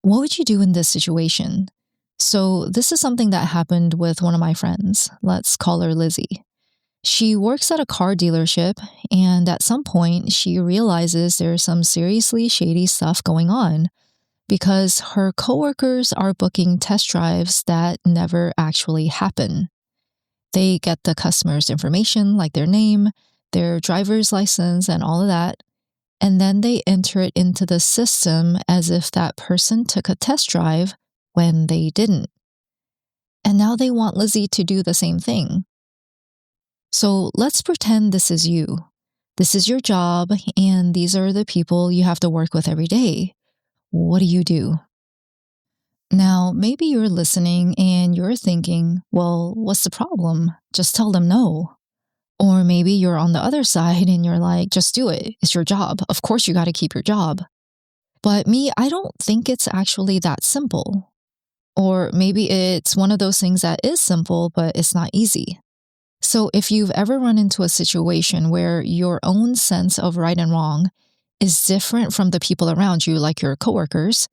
What would you do in this situation? So, this is something that happened with one of my friends. Let's call her Lizzie. She works at a car dealership, and at some point, she realizes there's some seriously shady stuff going on because her coworkers are booking test drives that never actually happen. They get the customer's information, like their name, their driver's license, and all of that, and then they enter it into the system as if that person took a test drive when they didn't. And now they want Lizzie to do the same thing. So let's pretend this is you. This is your job, and these are the people you have to work with every day. What do you do? Now, maybe you're listening and you're thinking, well, what's the problem? Just tell them no. Or maybe you're on the other side and you're like, just do it. It's your job. Of course, you got to keep your job. But me, I don't think it's actually that simple. Or maybe it's one of those things that is simple, but it's not easy. So if you've ever run into a situation where your own sense of right and wrong is different from the people around you, like your coworkers,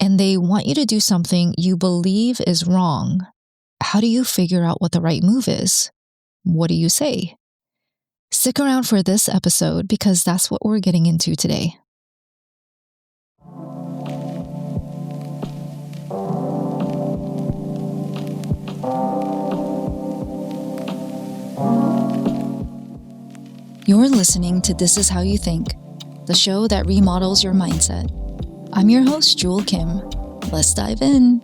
and they want you to do something you believe is wrong, how do you figure out what the right move is? What do you say? Stick around for this episode because that's what we're getting into today. You're listening to This Is How You Think, the show that remodels your mindset. I'm your host, Jewel Kim. Let's dive in.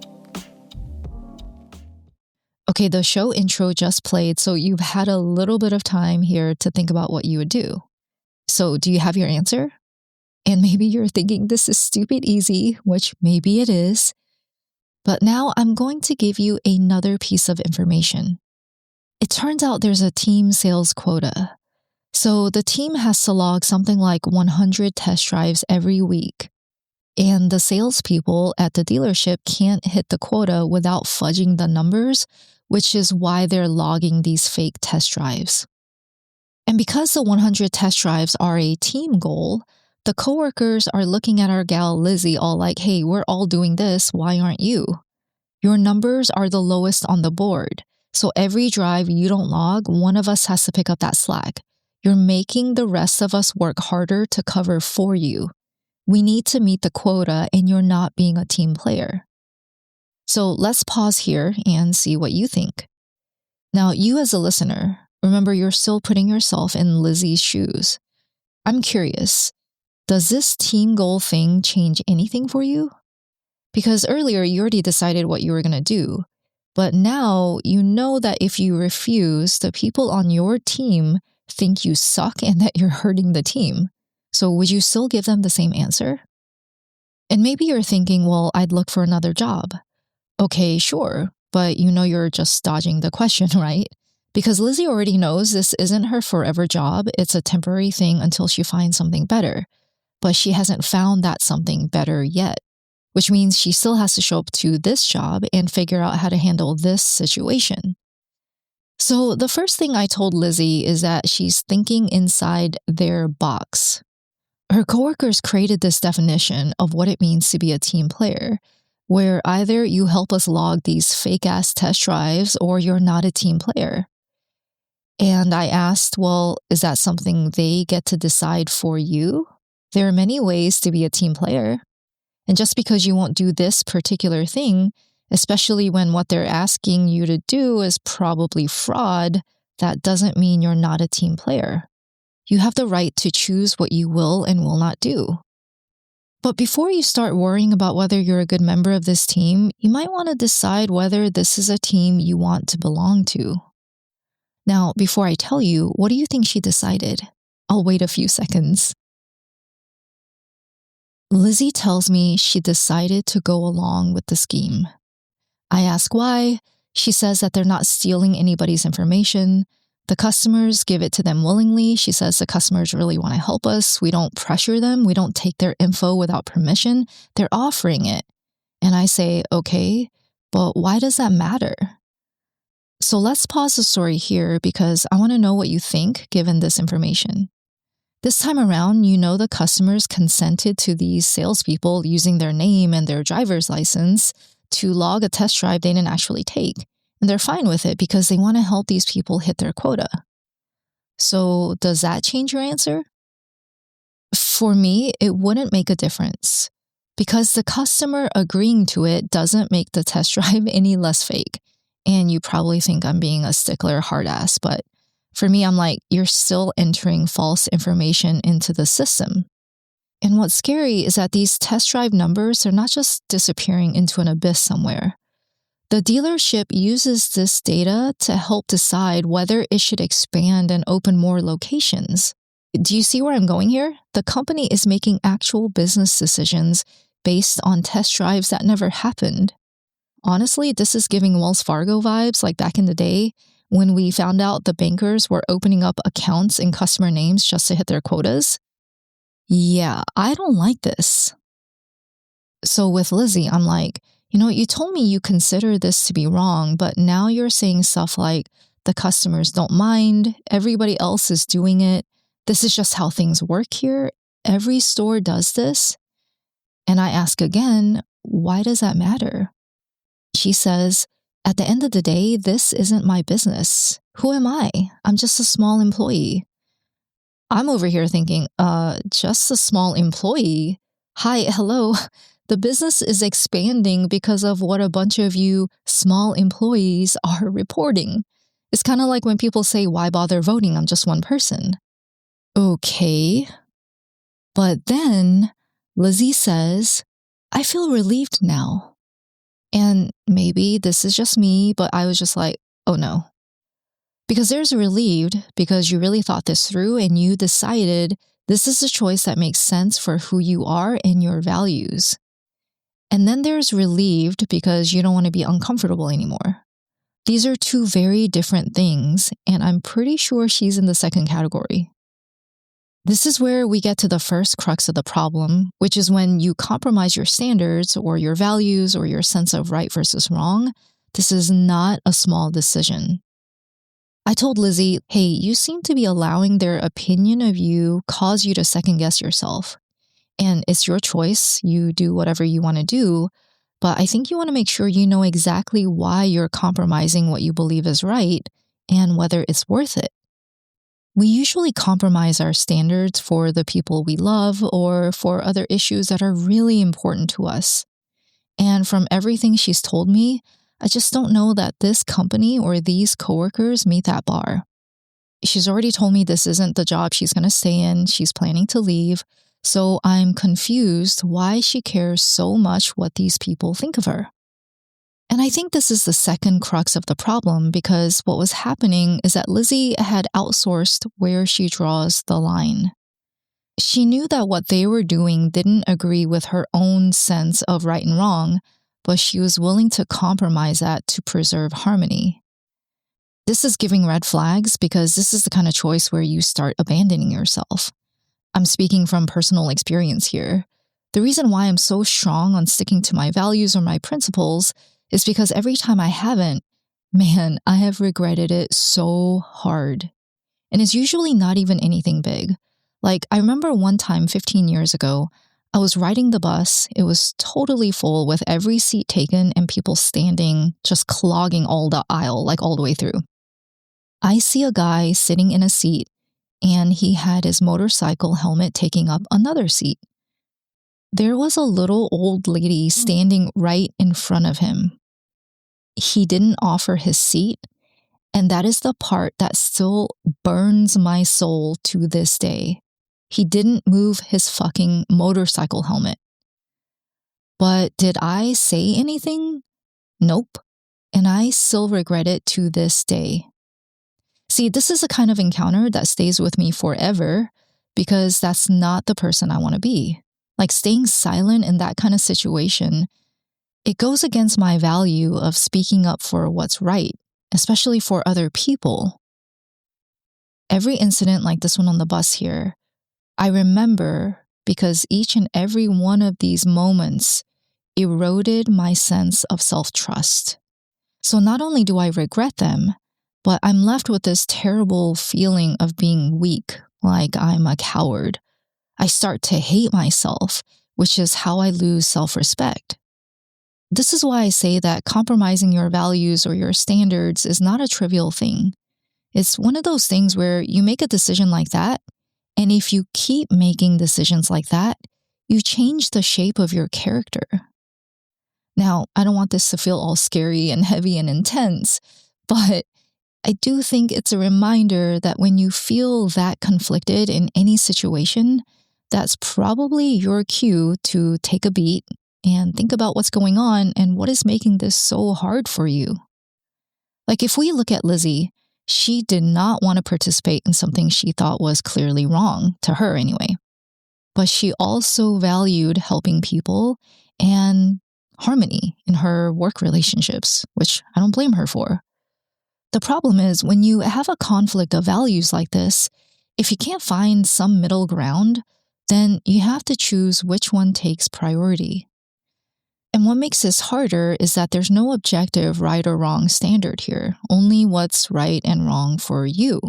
Okay, the show intro just played, so you've had a little bit of time here to think about what you would do. So do you have your answer? And maybe you're thinking this is stupid easy, which maybe it is. But now I'm going to give you another piece of information. It turns out there's a team sales quota. So the team has to log something like 100 test drives every week. And the salespeople at the dealership can't hit the quota without fudging the numbers, which is why they're logging these fake test drives. And because the 100 test drives are a team goal, the coworkers are looking at our gal Lizzie all like, hey, we're all doing this, why aren't you? Your numbers are the lowest on the board, so every drive you don't log, one of us has to pick up that slack. You're making the rest of us work harder to cover for you. We need to meet the quota and you're not being a team player. So let's pause here and see what you think. Now, you as a listener, remember you're still putting yourself in Lizzie's shoes. I'm curious, does this team goal thing change anything for you? Because earlier you already decided what you were going to do, but now you know that if you refuse, the people on your team think you suck and that you're hurting the team. So would you still give them the same answer? And maybe you're thinking, well, I'd look for another job. Okay, sure, but you know you're just dodging the question, right? Because Lizzie already knows this isn't her forever job. It's a temporary thing until she finds something better. But she hasn't found that something better yet, which means she still has to show up to this job and figure out how to handle this situation. So the first thing I told Lizzie is that she's thinking inside their box. Her coworkers created this definition of what it means to be a team player, where either you help us log these fake-ass test drives or you're not a team player. And I asked, well, is that something they get to decide for you? There are many ways to be a team player. And just because you won't do this particular thing, especially when what they're asking you to do is probably fraud, that doesn't mean you're not a team player. You have the right to choose what you will and will not do. But before you start worrying about whether you're a good member of this team, you might want to decide whether this is a team you want to belong to. Now, before I tell you, what do you think she decided? I'll wait a few seconds. Lizzie tells me she decided to go along with the scheme. I ask why. She says that they're not stealing anybody's information. The customers give it to them willingly. She says the customers really want to help us. We don't pressure them. We don't take their info without permission. They're offering it. And I say, okay, but why does that matter? So let's pause the story here because I want to know what you think given this information. This time around, the customers consented to these salespeople using their name and their driver's license to log a test drive they didn't actually take. And they're fine with it because they want to help these people hit their quota. So, does that change your answer? For me, it wouldn't make a difference because the customer agreeing to it doesn't make the test drive any less fake. And you probably think I'm being a stickler hard ass, but for me, I'm like, you're still entering false information into the system. And what's scary is that these test drive numbers are not just disappearing into an abyss somewhere. The dealership uses this data to help decide whether it should expand and open more locations. Do you see where I'm going here? The company is making actual business decisions based on test drives that never happened. Honestly, this is giving Wells Fargo vibes like back in the day when we found out the bankers were opening up accounts in customer names just to hit their quotas. Yeah, I don't like this. So with Lizzie, I'm like, you told me you consider this to be wrong, but now you're saying stuff like the customers don't mind, everybody else is doing it. This is just how things work here. Every store does this. And I ask again, why does that matter? She says, at the end of the day, this isn't my business. Who am I? I'm just a small employee. I'm over here thinking, just a small employee? Hi, hello. The business is expanding because of what a bunch of you small employees are reporting. It's kind of like when people say, why bother voting? I'm just one person. Okay. But then Lizzie says, I feel relieved now. And maybe this is just me, but I was just like, oh no. Because there's relieved because you really thought this through and you decided this is a choice that makes sense for who you are and your values. And then there's relieved because you don't want to be uncomfortable anymore. These are two very different things, and I'm pretty sure she's in the second category. This is where we get to the first crux of the problem, which is when you compromise your standards or your values or your sense of right versus wrong. This is not a small decision. I told Lizzie, hey, you seem to be allowing their opinion of you cause you to second guess yourself. And it's your choice. You do whatever you want to do. But I think you want to make sure you know exactly why you're compromising what you believe is right and whether it's worth it. We usually compromise our standards for the people we love or for other issues that are really important to us. And from everything she's told me, I just don't know that this company or these coworkers meet that bar. She's already told me this isn't the job she's going to stay in. She's planning to leave. So I'm confused why she cares so much what these people think of her. And I think this is the second crux of the problem because what was happening is that Lizzie had outsourced where she draws the line. She knew that what they were doing didn't agree with her own sense of right and wrong, but she was willing to compromise that to preserve harmony. This is giving red flags because this is the kind of choice where you start abandoning yourself. I'm speaking from personal experience here. The reason why I'm so strong on sticking to my values or my principles is because every time I haven't, man, I have regretted it so hard. And it's usually not even anything big. Like, I remember one time 15 years ago, I was riding the bus. It was totally full with every seat taken and people standing, just clogging all the aisle, like all the way through. I see a guy sitting in a seat and he had his motorcycle helmet taking up another seat. There was a little old lady standing right in front of him. He didn't offer his seat, and that is the part that still burns my soul to this day. He didn't move his fucking motorcycle helmet. But did I say anything? Nope. And I still regret it to this day. See, this is a kind of encounter that stays with me forever because that's not the person I want to be. Like staying silent in that kind of situation, it goes against my value of speaking up for what's right, especially for other people. Every incident like this one on the bus here, I remember because each and every one of these moments eroded my sense of self-trust. So not only do I regret them, but I'm left with this terrible feeling of being weak, like I'm a coward. I start to hate myself, which is how I lose self-respect. This is why I say that compromising your values or your standards is not a trivial thing. It's one of those things where you make a decision like that, and if you keep making decisions like that, you change the shape of your character. Now, I don't want this to feel all scary and heavy and intense, but I do think it's a reminder that when you feel that conflicted in any situation, that's probably your cue to take a beat and think about what's going on and what is making this so hard for you. Like if we look at Lizzie, she did not want to participate in something she thought was clearly wrong, to her anyway. But she also valued helping people and harmony in her work relationships, which I don't blame her for. The problem is when you have a conflict of values like this, if you can't find some middle ground, then you have to choose which one takes priority. And what makes this harder is that there's no objective right or wrong standard here, only what's right and wrong for you.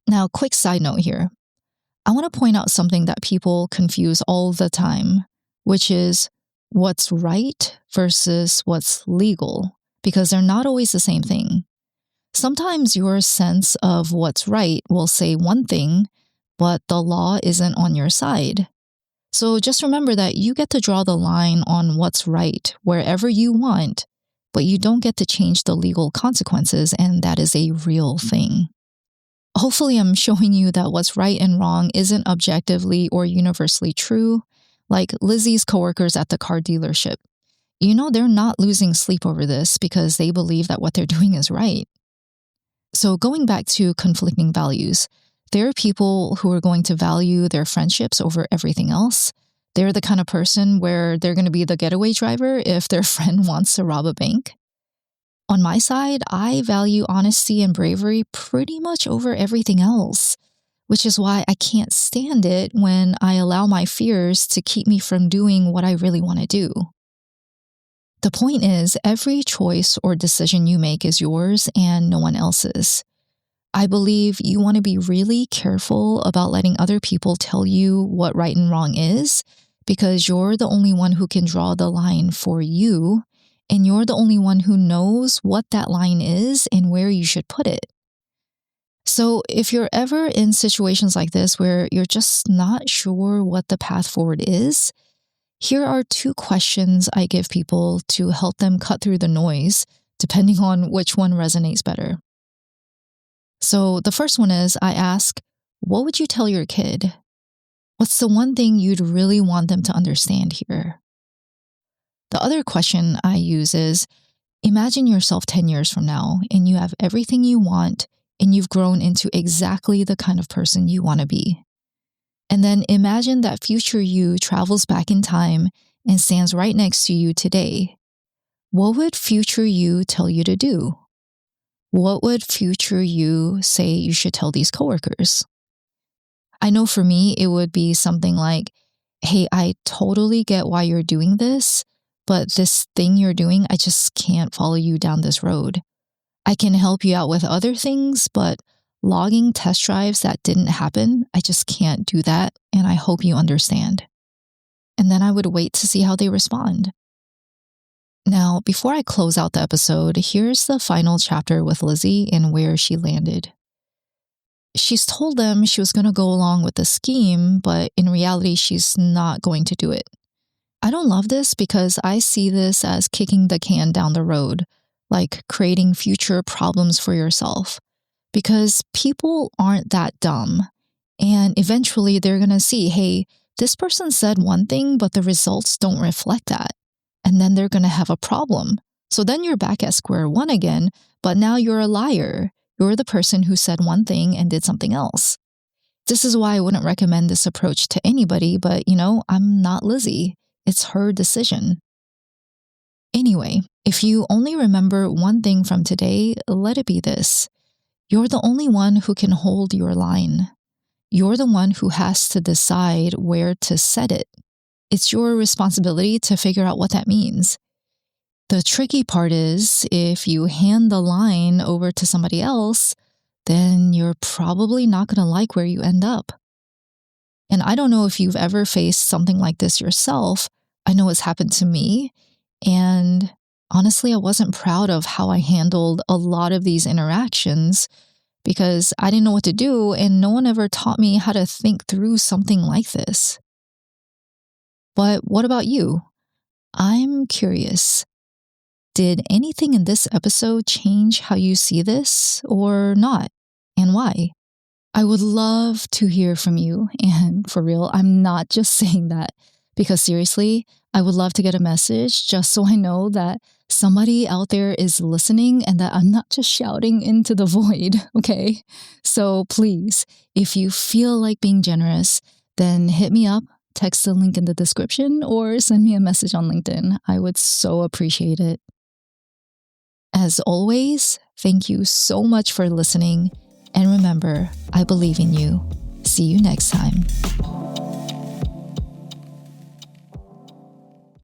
Now, quick side note here. I want to point out something that people confuse all the time, which is what's right versus what's legal, because they're not always the same thing. Sometimes your sense of what's right will say one thing, but the law isn't on your side. So just remember that you get to draw the line on what's right wherever you want, but you don't get to change the legal consequences, and that is a real thing. Hopefully, I'm showing you that what's right and wrong isn't objectively or universally true, like Lizzie's coworkers at the car dealership. You know, they're not losing sleep over this because they believe that what they're doing is right. So going back to conflicting values, there are people who are going to value their friendships over everything else. They're the kind of person where they're going to be the getaway driver if their friend wants to rob a bank. On my side, I value honesty and bravery pretty much over everything else, which is why I can't stand it when I allow my fears to keep me from doing what I really want to do. The point is, every choice or decision you make is yours and no one else's. I believe you want to be really careful about letting other people tell you what right and wrong is, because you're the only one who can draw the line for you, and you're the only one who knows what that line is and where you should put it. So if you're ever in situations like this where you're just not sure what the path forward is, here are 2 questions I give people to help them cut through the noise, depending on which one resonates better. So the first one is I ask, what would you tell your kid? What's the one thing you'd really want them to understand here? The other question I use is, imagine yourself 10 years from now and you have everything you want and you've grown into exactly the kind of person you want to be. And then imagine that future you travels back in time and stands right next to you today. What would future you tell you to do? What would future you say you should tell these coworkers? I know for me, it would be something like, hey, I totally get why you're doing this, but this thing you're doing, I just can't follow you down this road. I can help you out with other things, but logging test drives that didn't happen, I just can't do that, and I hope you understand. And then I would wait to see how they respond. Now, before I close out the episode, here's the final chapter with Lizzie and where she landed. She's told them she was going to go along with the scheme, but in reality, she's not going to do it. I don't love this because I see this as kicking the can down the road, like creating future problems for yourself. Because people aren't that dumb. And eventually they're going to see, hey, this person said one thing, but the results don't reflect that. And then they're going to have a problem. So then you're back at square one again, but now you're a liar. You're the person who said one thing and did something else. This is why I wouldn't recommend this approach to anybody, but I'm not Lizzie. It's her decision. Anyway, if you only remember one thing from today, let it be this. You're the only one who can hold your line. You're the one who has to decide where to set it. It's your responsibility to figure out what that means. The tricky part is if you hand the line over to somebody else, then you're probably not going to like where you end up. And I don't know if you've ever faced something like this yourself. I know it's happened to me. And honestly, I wasn't proud of how I handled a lot of these interactions because I didn't know what to do, and no one ever taught me how to think through something like this. But what about you? I'm curious. Did anything in this episode change how you see this or not? And why? I would love to hear from you. And for real, I'm not just saying that because seriously, I would love to get a message just so I know that somebody out there is listening and that I'm not just shouting into the void, okay? So please, if you feel like being generous, then hit me up, text the link in the description, or send me a message on LinkedIn. I would so appreciate it. As always, thank you so much for listening. And remember, I believe in you. See you next time.